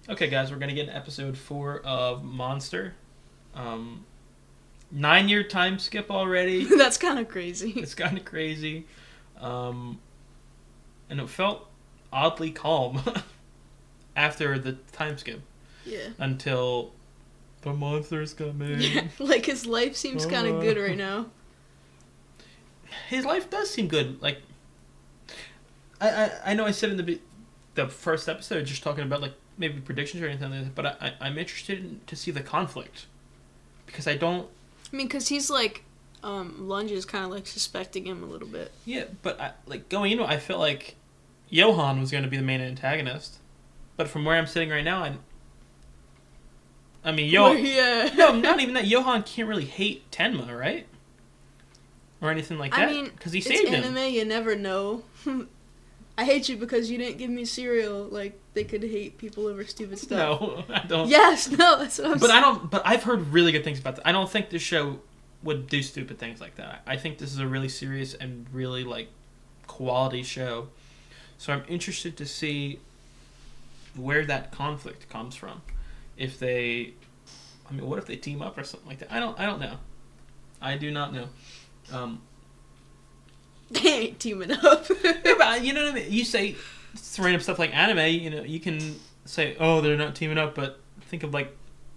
Okay, guys, we're gonna get in episode 4 of Monster. 9 year time skip already. That's kind of crazy. It's kind of crazy, um, and it felt oddly calm after the time skip Yeah. until the monsters come in. Yeah, like his life seems kind of good right now. His life does seem good. Like I know I said in the first episode just talking about like maybe predictions or anything like that, but I'm interested to see the conflict because I don't. I mean, because he's like, Lunge is kind of like suspecting him a little bit. Yeah, but like going into it, I felt like Johan was going to be the main antagonist, but from where I'm sitting right now, I mean, Yeah. no, not even that. Johan can't really hate Tenma, right? Or anything like that. I mean, because he it's saved anime, him. you never know. I hate you because you didn't give me cereal. Like, they could hate people over stupid stuff. No, I don't. Yes, no, that's what I'm But saying. I don't. But I've heard really good things about that. I don't think this show would do stupid things like that. I think this is a really serious and really like quality show. So I'm interested to see where that conflict comes from. If they, I mean, what if they team up or something like that? I don't know. I do not know. They ain't teaming up. Yeah, but you know what I mean. You say random stuff like anime. You know, you can say, "Oh, they're not teaming up," but think of like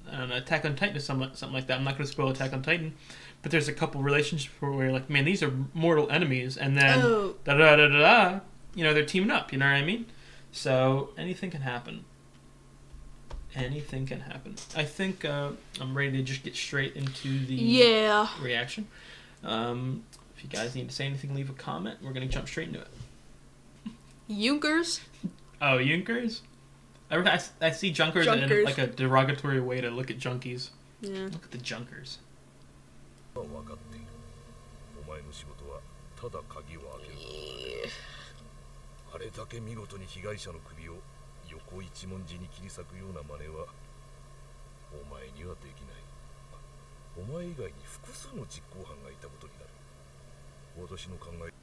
I don't know, Attack on Titan or something like that. I'm not going to spoil Attack on Titan, but there's a couple relationships where you're like, "Man, these are mortal enemies," and then Oh. da da da da da. You know, they're teaming up. You know what I mean? So anything can happen. Anything can happen. I think I'm ready to just get straight into the reaction. If you guys need to say anything, leave a comment. We're gonna jump straight into it. Junkers? Oh, Junkers? I see Junkers in like a derogatory way to look at junkies. Yeah. Look at the Junkers. 分かっている。お前の仕事はただ鍵を開ける。あれだけ見事に被害者の首を横一文字に切り裂くような真似はお前にはできない。お前以外に複数の実行犯がいたことになる。私の考え。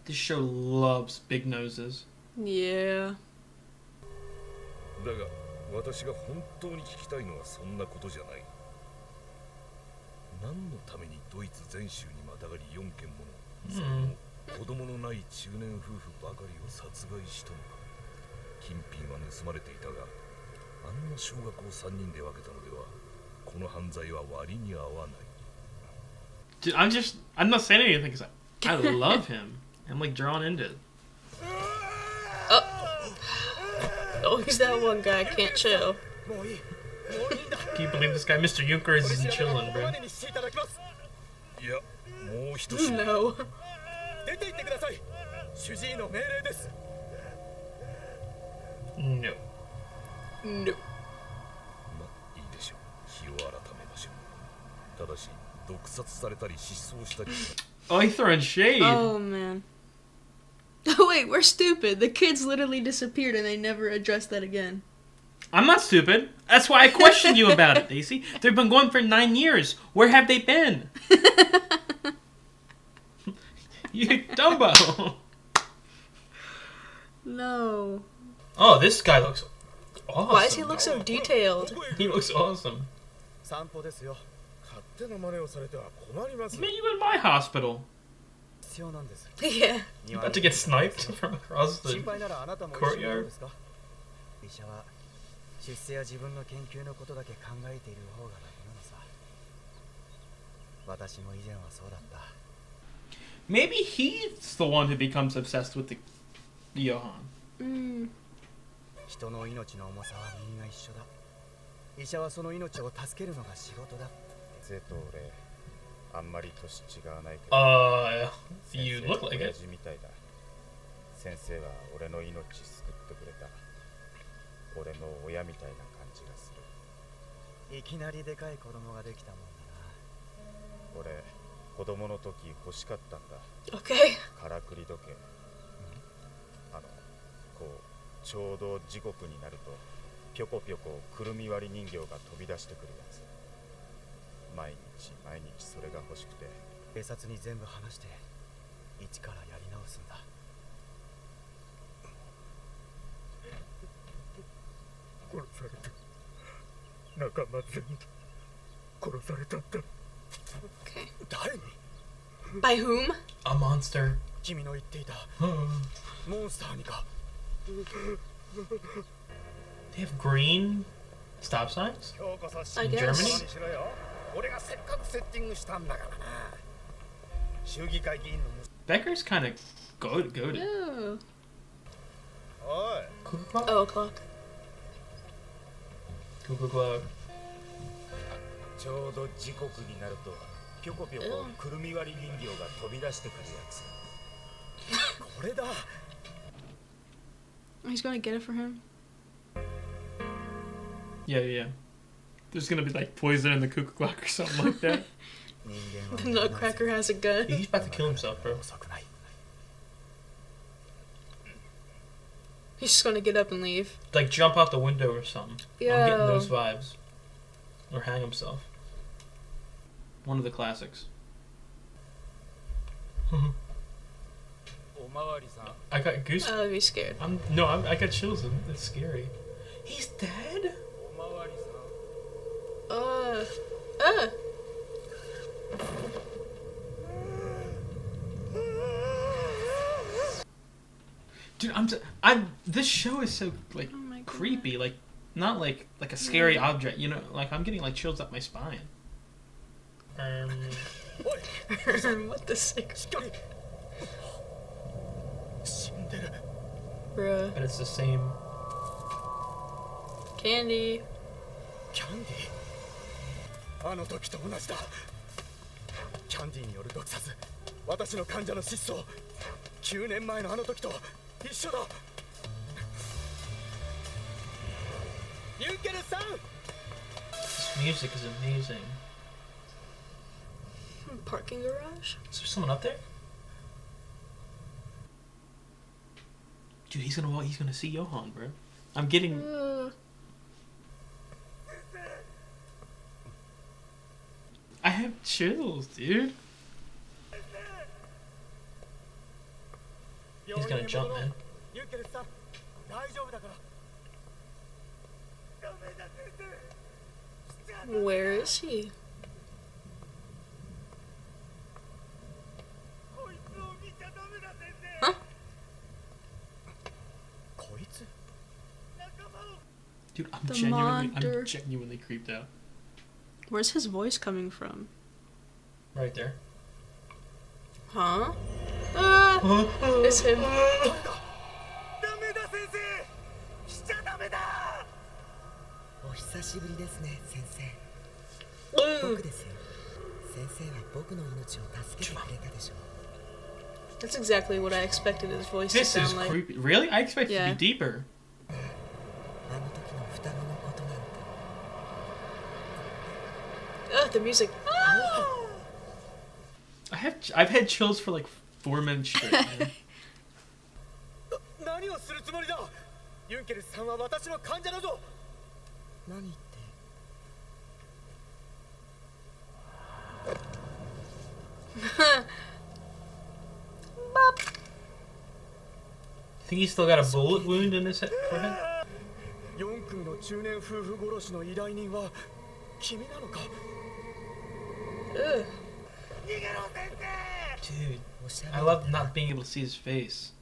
This show loves big noses. Yeah. だが私が本当に聞きたいのはそんなことじゃない。何のためにドイツ全州にまたがり4件もの、それも子供のない中年夫婦ばかりを殺害したのか。金品は盗まれていたが、あんな小学校3人で分けたのでは、この犯罪は割に合わない。Dude, I'm not saying anything because I love him. I'm like drawn into it. Oh, he's that one guy, can't chill. Can you believe this guy, Mr. Junkers, isn't chilling, bro? いや、もう一つ。 No. 出て行ってください。主治医の命令です。 No. No. ま、いいでしょう。日を改めましょう。ただし、毒殺されたり失踪したり。 Oh, he's throwing shade. Oh, man. Oh, wait, we're stupid. The kids literally disappeared and they never addressed that again. I'm not stupid. That's why I questioned you about it, Daisy. They've been going for 9 years. Where have they been? You Dumbo. No. Oh, this guy looks awesome. Why does he look so detailed? He looks awesome. 散歩ですよ。勝手な真似をされては困ります。 Man, you in my hospital. 必要なんです。 Yeah. You about to get sniped from across 心 the 配ならあなたも一緒にどう courtyard? ですか。医者は出世や自分の研究のことだけ考えている方が楽なのさ。私も以前はそうだった。 Maybe he's the one who becomes obsessed with the Johan. Mm. 人の命の重さはみんな一緒だ。医者はその命を助けるのが仕事だ。ゼと俺、あんまり年違わないけど。You look like 親 it. 父みたいだ。先生は俺の命救ってくれた。俺の親みたいな感じがする。いきなりでかい子供ができたもんだな。俺、子供の時欲しかったんだ。 Okay. からくり時計。こうちょうど時刻になるとぴょこぴょこくるみ割り人形が飛び出してくるやつ。毎日毎日それが欲しくて警察に全部話して一からやり直すんだ。殺された。仲間全員殺されたんだ。 Okay. 誰に？ By whom? A monster. 君の言っていたモンスターにか。 They have green stop signs? 今日こそ I に guess. しろよ。俺がせっかくセッティングしたんだからな。州議会議員の Becker's kind of goaded. Yeah. おい。 Cuckoo clock? Oh, o'clock. Cuckoo clock. ちょうど時刻になるとぴょこぴょこくるみ割り人形が飛び出してくるやつ。これだ。 He's gonna get it for him. Yeah. There's gonna be like poison in the cuckoo clock or something like that. The Nutcracker has a gun. He's about to kill himself, bro. 遅くない。 He's just gonna get up and leave. Like jump out the window or something. I'm Yeah. getting those vibes. Or hang himself. One of the classics. おまわりさん。 I got goose. I would be scared. I got chills. It's scary. He's dead. おまわりさん。 Dude, this show is so like Oh my god. creepy. Like not like a scary object. You know, like I'm getting like chills up my spine. おい。 What the sick? しっかり。死んでる。 Bruh. But it's the same. Candy. キャンディー。あの時と同じだ。キャンディーによる毒殺。私の患者の失踪。9年前のあの時と一緒だ。ユンケルさん。 This music is amazing. Parking garage? Is there someone up there? Dude, he's gonna see Johan, bro. I'm getting. I have chills, dude. He's gonna jump, man. ユンケルさん、大丈夫だから。ダメだ先生。 Where is he? こいつを見ちゃダメだ先生。 Huh? こいつ。 Dude, The I'm monster. genuinely creeped out. Where's his voice coming from? Right there. Huh? It's him. ダメだ先生。しちゃダメだ。お久しぶりですね、先生。 Ooh. 僕ですよ。先生は僕の命を助けてくれたでしょう。 That's exactly what I expected his voice to This is sound like. creepy. Really? I expected it Yeah. to be deeper. あの時の双子のことなんて。 The music. I've had chills for like 4 minutes straight. Man. 何をするつもりだ。ユンケルさんは私の患者だぞ。何言って。 Think he's still got a bullet wound in his forehead? 4組の中年夫婦殺しの依頼人は君なのか。 Ugh. 逃げろ先生。 Dude, おしゃ I べり love not being able to see his face.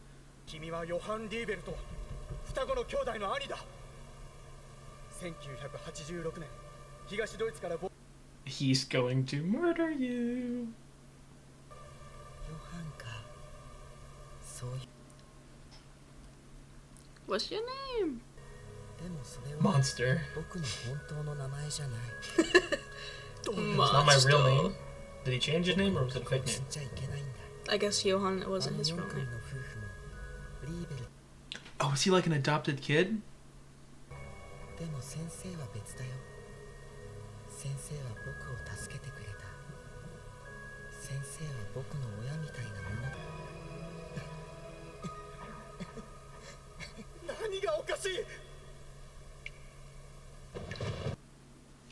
君はヨハン・リーベルと双子の兄弟の兄だ。1986年、東ドイツから He's going to murder you. ヨハンか。そういう。 What's your name? でもそれは Monster. 僕の本当の名前じゃない。 It's not my real name. Did he change his name or was it a fake 知っ name? ちゃいけないんだ。 I guess Johan あ wasn't の his 4 real 組 name. の夫婦もリーベル。 Oh, is he like an adopted kid? でも先生は別だよ。先生は僕を助けてくれた。先生は僕の親みたいなものだ。何がおかしい。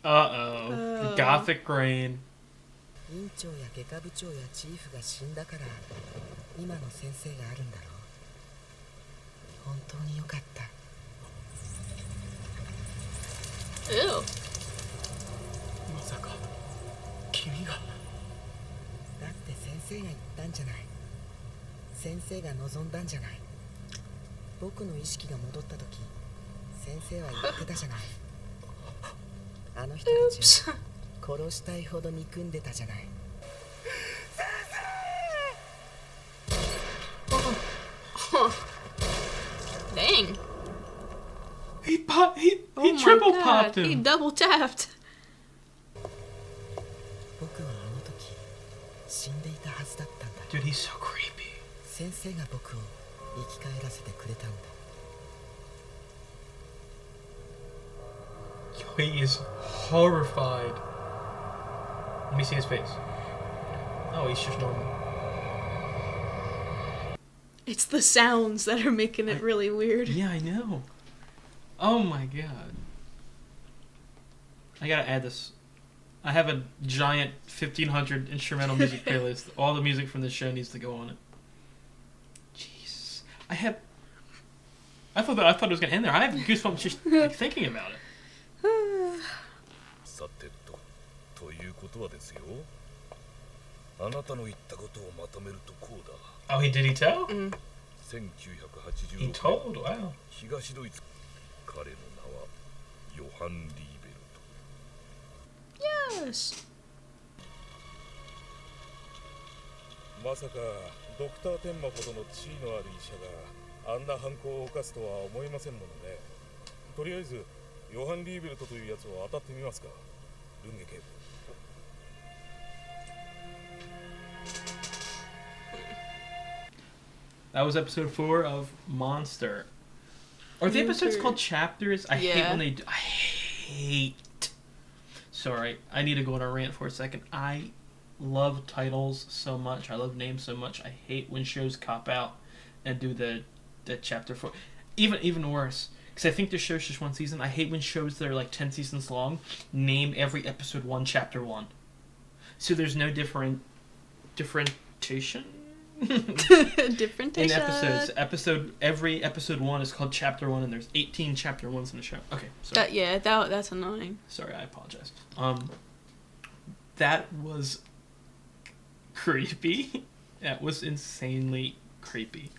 Uh-oh. Gothic brain. 院長や外科部長やチーフが死んだから今の先生があるんだろう。本当によかった。Ew. まさか君が。だって先生が言ったんじゃない。先生が望んだんじゃない。僕の意識が戻った時先生は言ってたじゃない。あの人たちを殺したいほど憎んでたじゃない。 Dang. He Oh my triple God. popped He him. double tapped. 僕はあの時死んでいたはずだったんだ。 Dude, he's so creepy. 先生が僕を生き返らせてくれたんだ。 Yo, he is horrified. Let me see his face. Oh, he's just normal. It's the sounds that are making it really weird. Yeah, I know. Oh my god. I gotta add this. I have a giant 1500 instrumental music playlist. All the music from this show needs to go on it. Jeez. I thought it was gonna end there. I have goosebumps just like, thinking about it. さてということはですよ。あなたの言ったことをまとめるとこうだ。 Oh, did he tell? 1986 He 年 told? Wow. 東ドイツ。彼の名はヨハン・リーベルト。 Yes. まさかドクター・テンマほどの地位のある医者があんな犯行を犯すとは思いませんものね。とりあえずヨハン・リーベルトというやつを当たってみますか。ルンゲ警部。 That was episode 4 of Monster. Are the episodes Monster. called chapters? I hate Yeah. when they do. I hate. Sorry, I need to go on a rant for a second. I love titles so much. I love names so much. I hate when shows cop out and do the chapter 4. Even worse, because I think the show's just one season. I hate when shows that are like 10 seasons long name every episode 1 chapter 1. So there's no differentiation. Different In episodes, every episode 1 is called chapter 1, and there's 18 chapter 1s in the show. Okay, sorry. That's annoying. Sorry, I apologize. That was creepy. That was insanely creepy.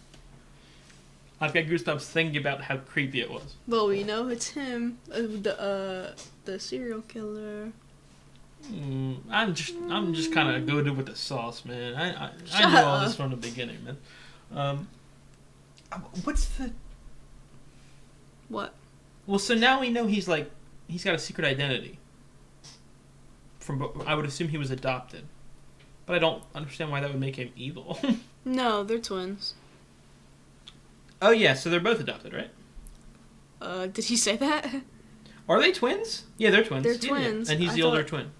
I've got goosebumps thinking about how creepy it was. Well, we know it's him, the serial killer. I'm just kind of good with the sauce, man. I Shut knew all up. this from the beginning, man. What's the? What? Well, so now we know he's got a secret identity. I would assume he was adopted, but I don't understand why that would make him evil. No, they're twins. Oh yeah, so they're both adopted, right? Did he say that? Are they twins? Yeah, they're twins. They're Yeah, twins. and he's I the older thought- twin.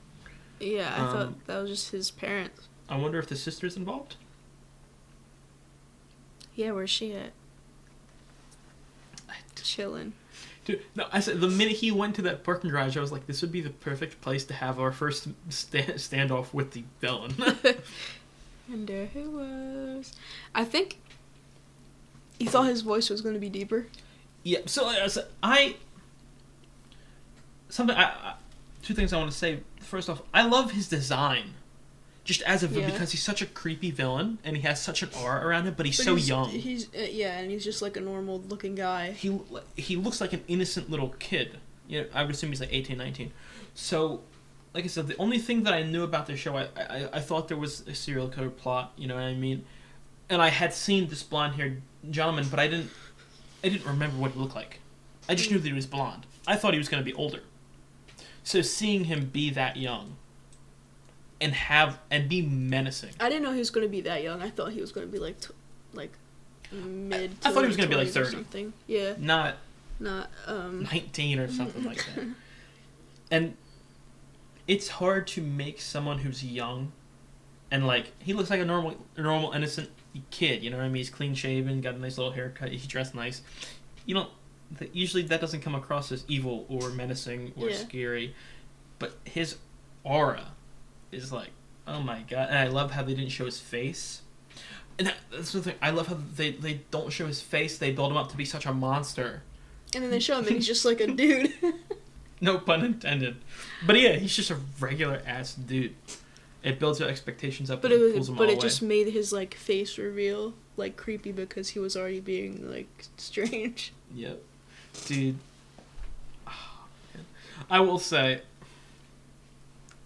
Yeah, I Um, thought that was just his parents. I wonder if the sister's involved. Yeah, where's she at? Chilling. Dude, no, I said the minute he went to that parking garage, I was like, this would be the perfect place to have our first standoff with the villain. Wonder who was. I think he thought his voice was going to be deeper. Yeah, so two things I want to say. First off, I love his design, just as a Yeah. because he's such a creepy villain and he has such an aura around him, but he's so he's, young. He's and he's just like a normal looking guy. He looks like an innocent little kid. You know, I would assume he's like 18, 19. So, like I said, the only thing that I knew about the show, I thought there was a serial killer plot. You know what I mean? And I had seen this blonde-haired gentleman, but I didn't remember what he looked like. I just knew that he was blonde. I thought he was going to be older. So seeing him be that young and be menacing. I didn't know he was going to be that young. I thought he was going to be like mid. I thought he was going to be like 30. something. Yeah, Not not 19 or something like that. And it's hard to make someone who's young and like he looks like a normal innocent kid, you know what I mean? He's clean shaven, got a nice little haircut, he's dressed nice. You know, usually that doesn't come across as evil or menacing or Yeah. scary, but his aura is like, oh my god. And I love how they didn't show his face. And that's the thing. I love how they don't show his face. They build him up to be such a monster. And then they show him and he's just like a dude. No pun intended. But yeah, he's just a regular ass dude. It builds your expectations up, But and it pulls was, them but all it away. just made his like face reveal like creepy because he was already being like strange. Yep. Dude. Oh, man. I will say,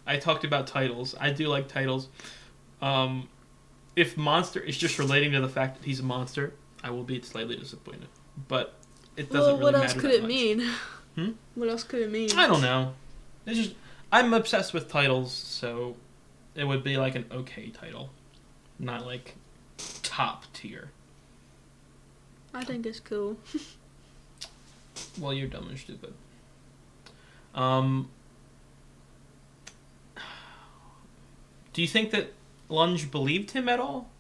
I talked about titles. I do like titles. If monster is just relating to the fact that he's a monster, I will be slightly disappointed. But it doesn't Well, really what matter else could that it much. mean? Hmm? What else could it mean? I don't know. It's just I'm obsessed with titles, so it would be like an okay title, not like top tier. I think it's cool. Well, you're dumb and stupid. Do you think that Lunge believed him at all,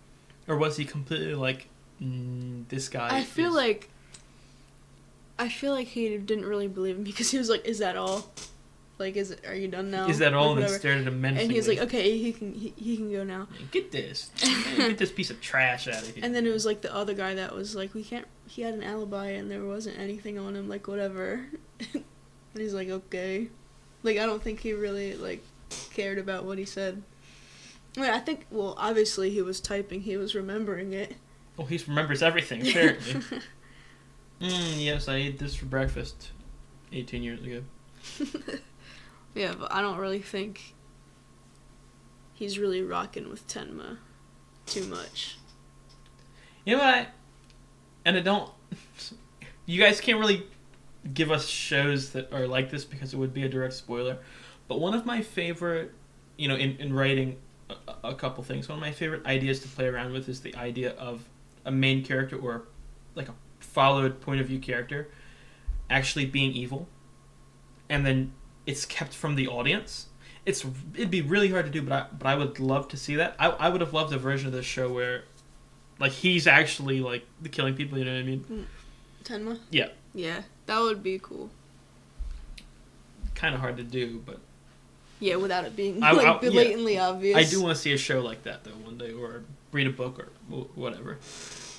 or was he completely like, this guy? I feel is... like he didn't really believe him because he was like, "Is that all? Like, are you done now? Is that all?" Like, And then whatever." stared at him menacingly. And he's like, "Okay, he can go now." Get this, get this piece of trash out of here. And then it was like the other guy that was like, "We can't." He had an alibi and there wasn't anything on him. Like whatever. And he's like, "Okay." Like I don't think he really like cared about what he said. I mean, I think. Well, obviously he was typing. He was remembering it. Well, he remembers everything apparently. Yes, I ate this for breakfast 18 years ago. Yeah, but I don't really think he's really rocking with Tenma too much. You know what? I don't. You guys can't really give us shows that are like this because it would be a direct spoiler. But one of my favorite, in writing a couple things, one of my favorite ideas to play around with is the idea of a main character or like a followed point of view character actually being evil, and then it's kept from the audience. It'd be really hard to do, but I would love to see that. I would have loved a version of this show where, like, he's actually like killing people. You know what I mean? Tenma? Yeah. Yeah, that would be cool. Kind of hard to do, but Yeah, without it being I- like yeah. blatantly obvious. I do want to see a show like that though one day, or read a book or whatever.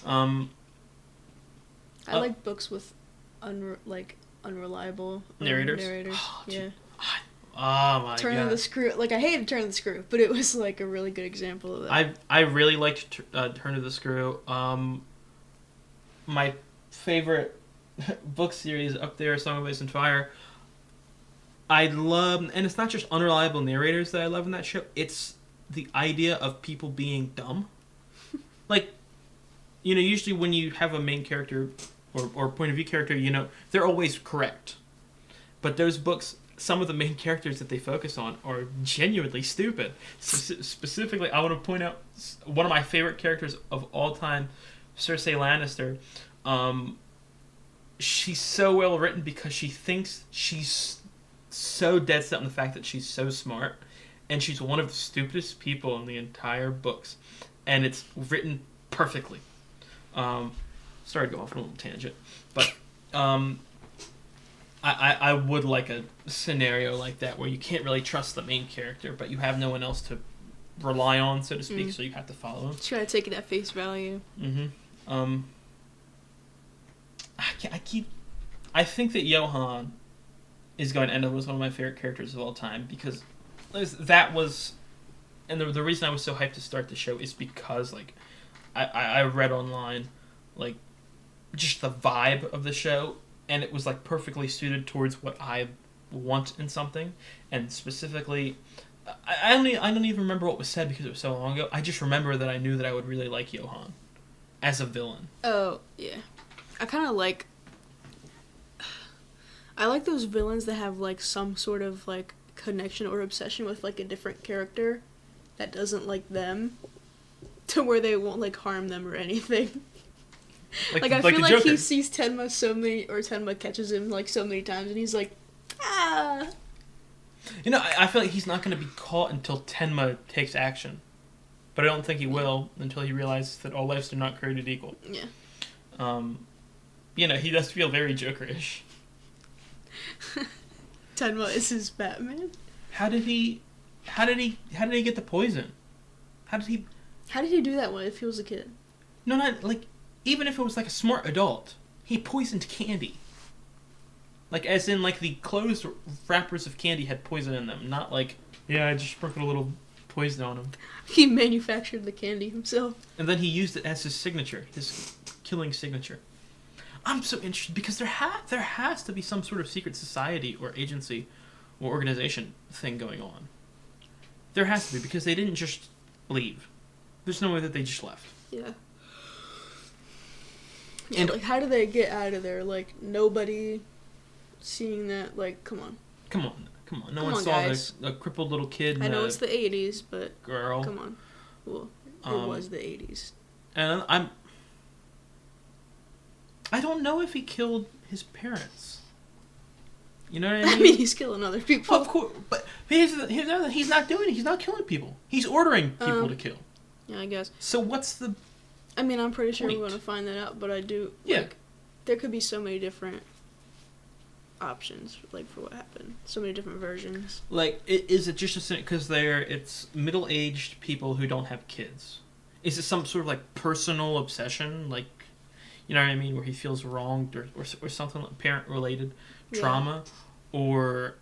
I like books with unreliable Narrators? Narrators. Oh, yeah. dude. Oh my Turn god! of the Screw. Like I hated Turn of the Screw, but it was like a really good example of that. I really liked Turn of the Screw. My favorite book series up there, Song of Ice and Fire. I love, and it's not just unreliable narrators that I love in that show. It's the idea of people being dumb. Like, usually when you have a main character or point of view character, they're always correct. But those books, some of the main characters that they focus on are genuinely stupid. Specifically, I want to point out one of my favorite characters of all time, Cersei Lannister. She's so well written because she thinks she's so dead set on the fact that she's so smart, and she's one of the stupidest people in the entire books, and it's written perfectly. Sorry to go off on a little tangent, but I would like a scenario like that where you can't really trust the main character, but you have no one else to rely on, so to speak, so you have to follow him. Just gotta take it at face value. Mm-hmm. I think that Johan is going to end up as one of my favorite characters of all time, because that was, and the reason I was so hyped to start the show is because, like, I read online, like, just the vibe of the show, and it was, like, perfectly suited towards what I want in something, and specifically, I don't even remember what was said because it was so long ago. I just remember that I knew that I would really like Johan as a villain. Oh yeah, I kind of like. I like those villains that have like some sort of like connection or obsession with like a different character that doesn't like them, to where they won't like harm them or anything. Like I feel like he sees Tenma Tenma catches him like so many times, and he's like, ah. I feel like he's not going to be caught until Tenma takes action, but I don't think he will until he realizes that all lives are not created equal. Yeah. He does feel very Jokerish. Tenma is his Batman. How did he get the poison? How did he do that if he was a kid? No, not like, even if it was like a smart adult, he poisoned candy. Like, as in, like, the closed wrappers of candy had poison in them. Not like, yeah, I just sprinkled a little poison on them. He manufactured the candy himself. And then he used it as his signature, his killing signature. I'm so interested because there has to be some sort of secret society or agency or organization thing going on. There has to be, because they didn't just leave. There's no way that they just left. Yeah. Yeah, And- like, how do they get out of there? Like, nobody seeing that, like, come on. Come on. No Come one on, saw guys. the crippled little kid and I know a it's the 80s, but girl. come on. Well, it Um, was the 80s. And I don't know if he killed his parents. You know what I I mean? mean, he's killing other people. Of course, but here's the other thing. He's not doing it. He's not killing people. He's ordering people to kill. Yeah, I guess. So what's the... I mean, I'm pretty sure Point. we're going to find that out, but I do... Yeah. Like, there could be so many different options, like, for what happened. So many different versions. Like, is it just because it's middle-aged people who don't have kids? Is it some sort of, like, personal obsession? Like, you know what I mean? Where he feels wronged or something like parent-related Yeah. trauma? Or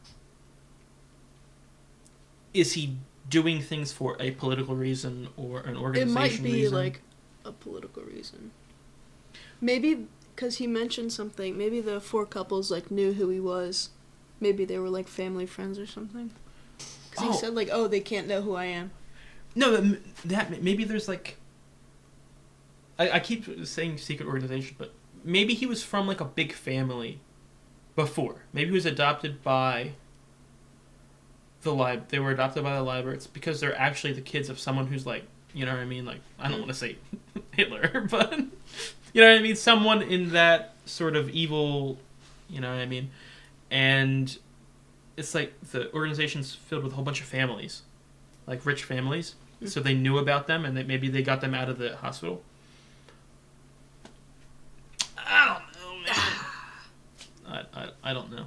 is he doing things for a political reason or an It organization might be, reason? like, a political reason. Maybe because he mentioned something. Maybe the four couples, like, knew who he was. Maybe they were, like, family friends or something. Because Oh. he said, like, oh, they can't know who I am. No, that maybe there's like... I keep saying secret organization, but maybe he was from like a big family before. Maybe he was adopted by they were adopted by the Leiberts because they're actually the kids of someone who's like, you know what I mean? Like, I don't want to say Hitler, but you know what I mean? Someone in that sort of evil, you know what I mean? And it's like the organization's filled with a whole bunch of families, like rich families. So they knew about them, and maybe they got them out of the hospital. I don't know, man. I don't know.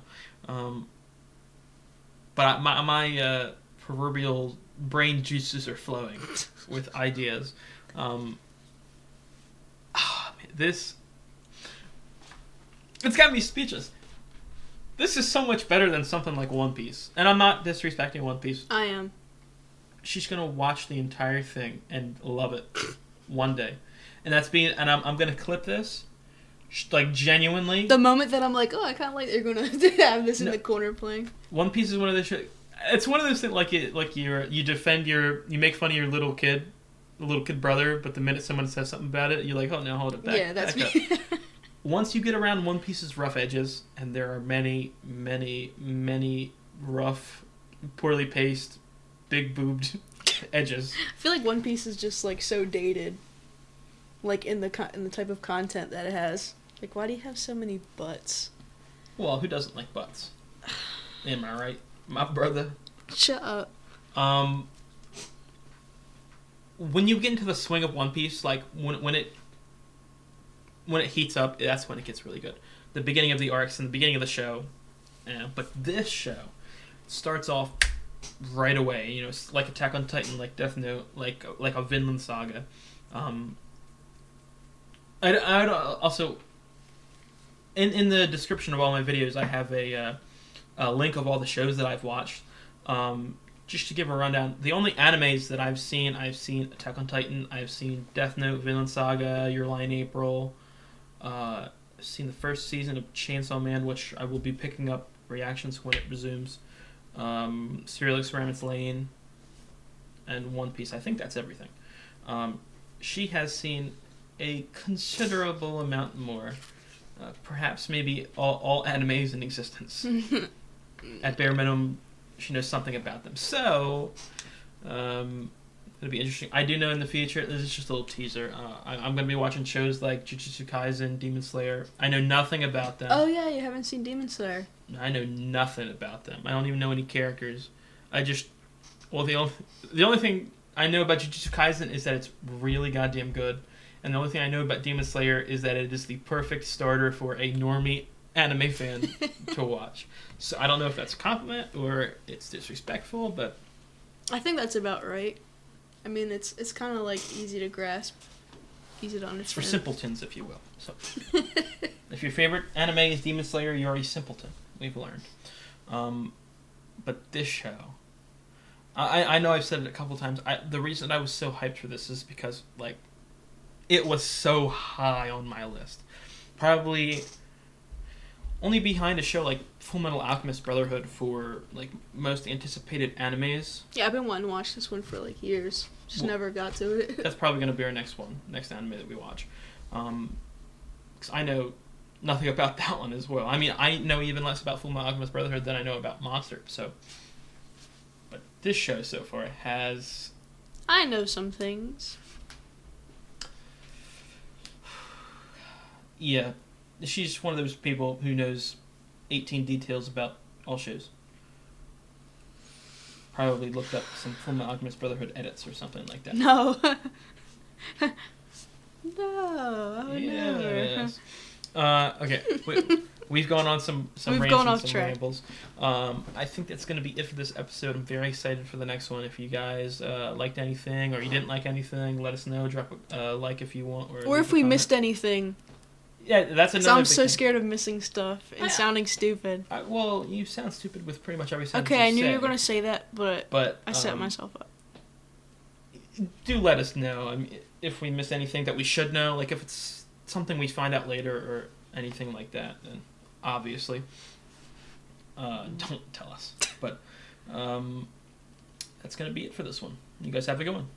But my proverbial brain juices are flowing with ideas. Man, it's got me speechless. This is so much better than something like One Piece. And I'm not disrespecting One Piece. I am. She's gonna watch the entire thing and love it one day, and I'm gonna clip this, like genuinely. The moment that I'm like, oh, I kind of like they're gonna have this in No. the corner playing. One Piece is one of those. It's one of those things you defend you make fun of your little kid brother, but the minute someone says something about it, you're like, oh no, hold it back. Yeah, that's back me. up. Once you get around One Piece's rough edges, and there are many, many, many rough, poorly paced, big boobed edges. I feel like One Piece is just like so dated, like in the type of content that it has. Like, why do you have so many butts? Well, who doesn't like butts? Am I right, my brother? Shut up. When you get into the swing of One Piece, like when it heats up, that's when it gets really good. The beginning of the arcs and the beginning of the show, but this show starts off right away. You know, it's like Attack on Titan, like Death Note, like a Vinland Saga. I'd also in the description of all my videos, I have a link of all the shows that I've watched. Just to give a rundown, the only animes that I've seen Attack on Titan, I've seen Death Note, Vinland Saga, Your Lie in April. I've seen the first season of Chainsaw Man, which I will be picking up reactions when it resumes. Serial Experiments Lane, and One Piece. I think that's everything. She has seen a considerable amount more. Perhaps maybe all animes in existence. At bare minimum, she knows something about them. So, it'll be interesting. I do know in the future, this is just a little teaser, I'm going to be watching shows like Jujutsu Kaisen, Demon Slayer. I know nothing about them. Oh yeah, you haven't seen Demon Slayer. I know nothing about them. I don't even know any characters. The only thing I know about Jujutsu Kaisen is that it's really goddamn good. And the only thing I know about Demon Slayer is that it is the perfect starter for a normie anime fan to watch. So I don't know if that's a compliment or it's disrespectful, but I think that's about right. I mean, it's kind of like easy to grasp, easy to understand. it's for simpletons, if you will. So if your favorite anime is Demon Slayer, you're a simpleton. we've learned. But this show, I know I've said it a couple times. The reason I was so hyped for this is because like it was so high on my list. Probably only behind a show like Full Metal Alchemist Brotherhood for like most anticipated animes. Yeah, I've been wanting to watch this one for like years. Just Well, never got to it. That's probably going to be our next anime that we watch. 'Cause I know nothing about that one as well. I mean, I know even less about Full Metal Alchemist Brotherhood than I know about Monster. So, but this show so far has. I know some things. Yeah, she's one of those people who knows 18 details about all shows. Probably looked up some Full Metal Alchemist Brotherhood edits or something like that. No. No, I would never. Yes. Okay, we've gone on some We've rants gone and off some track. rambles. I think that's going to be it for this episode. I'm very excited for the next one. If you guys liked anything or you didn't like anything, let us know. Drop a like if you want. Or leave if a we comment. missed anything. Yeah, that's 'Cause another I'm big so thing. scared of missing stuff and sounding stupid. Well, you sound stupid with pretty much every sentence Okay, I you knew say. you were going to say that, but I set um, myself up. Do let us know. I mean, if we missed anything that we should know, like if it's something we find out later or anything like that, then obviously don't tell us. But that's going to be it for this one. You guys have a good one.